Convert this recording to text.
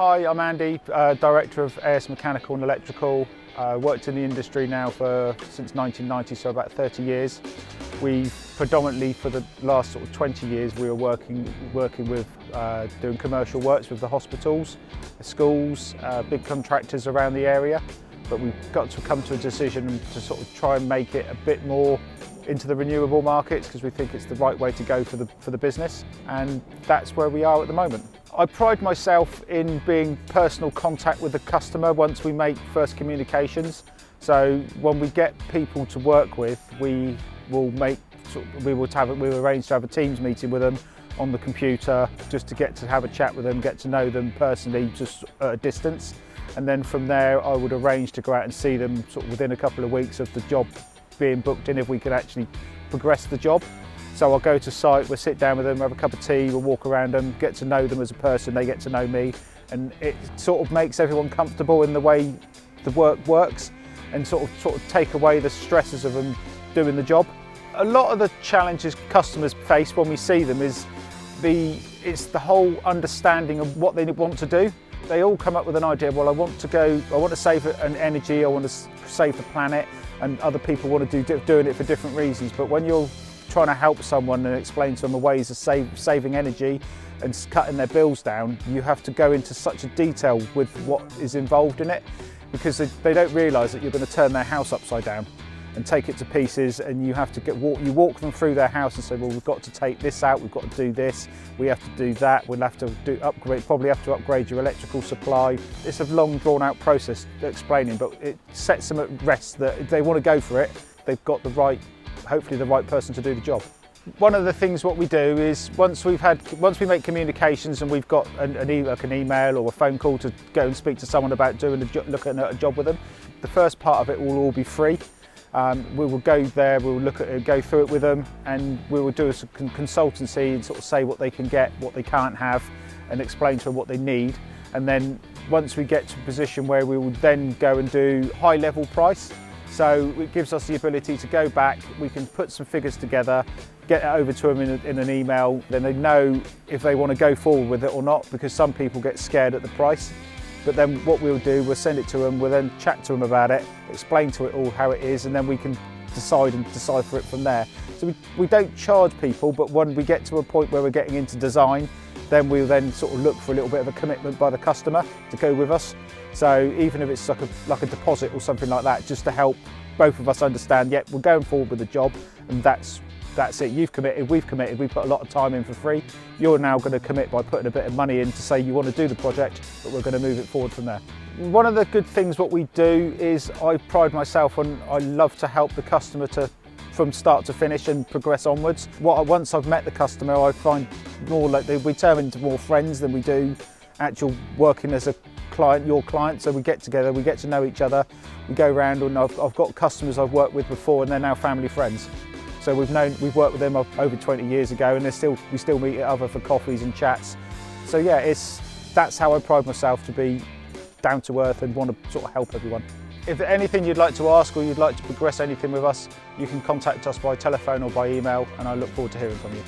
Hi, I'm Andy, Director of AS Mechanical and Electrical. Worked in the industry now since 1990, so about 30 years. We predominantly, for the last sort of 20 years, we were working with doing commercial works with the hospitals, the schools, big contractors around the area. But we've got to come to a decision to sort of try and make it a bit more into the renewable markets, because we think it's the right way to go for the business, and that's where we are at the moment. I pride myself in being personal contact with the customer once we make first communications. So when we get people to work with, we will arrange to have a Teams meeting with them on the computer, just to get to have a chat with them, get to know them personally, just at a distance. And then from there, I would arrange to go out and see them sort of within a couple of weeks of the job being booked in, if we could actually progress the job. So I'll go to site, we'll sit down with them, have a cup of tea, we'll walk around them, get to know them as a person, they get to know me, and it sort of makes everyone comfortable in the way the work works, and sort of take away the stresses of them doing the job. A lot of the challenges customers face when we see them is it's the whole understanding of what they want to do. They all come up with an idea, well, I want to save an energy, I want to save the planet, and other people want to doing it for different reasons. But when you're trying to help someone and explain to them the ways of saving energy and cutting their bills down, you have to go into such a detail with what is involved in it, because they don't realise that you're going to turn their house upside down and take it to pieces, and you have to walk them through their house and say, well, we've got to take this out, we've got to do this, we have to do that, we'll have to probably have to upgrade your electrical supply. It's a long drawn out process explaining, but it sets them at rest that if they want to go for it, they've got hopefully the right person to do the job. One of the things what we do is once we make communications and we've got an email or a phone call to go and speak to someone about looking at a job with them, the first part of it will all be free. We will go there, we'll go through it with them, and we will do a consultancy and sort of say what they can get, what they can't have, and explain to them what they need. And then once we get to a position where we will then go and do high level price, so it gives us the ability to go back, we can put some figures together, get it over to them in an email, then they know if they want to go forward with it or not, because some people get scared at the price. But then what we'll do, we'll send it to them, we'll then chat to them about it, explain to it all how it is, and then we can decipher it from there. So we don't charge people, but when we get to a point where we're getting into design, then we'll then sort of look for a little bit of a commitment by the customer to go with us. So even if it's like a deposit or something like that, just to help both of us understand, yep, we're going forward with the job, and that's it. You've committed, we've committed, we put a lot of time in for free. You're now going to commit by putting a bit of money in to say you want to do the project, but we're going to move it forward from there. One of the good things what we do is I pride myself on, I love to help the customer from start to finish and progress onwards. Once I've met the customer, I find more like we turn into more friends than we do actual working as a client, your client. So we get together, we get to know each other, we go around, and I've got customers I've worked with before, and they're now family friends. So we've worked with them over 20 years ago, and we still meet each other for coffees and chats. So yeah, that's how I pride myself, to be down to earth and want to sort of help everyone. If there's anything you'd like to ask or you'd like to progress anything with us, you can contact us by telephone or by email, and I look forward to hearing from you.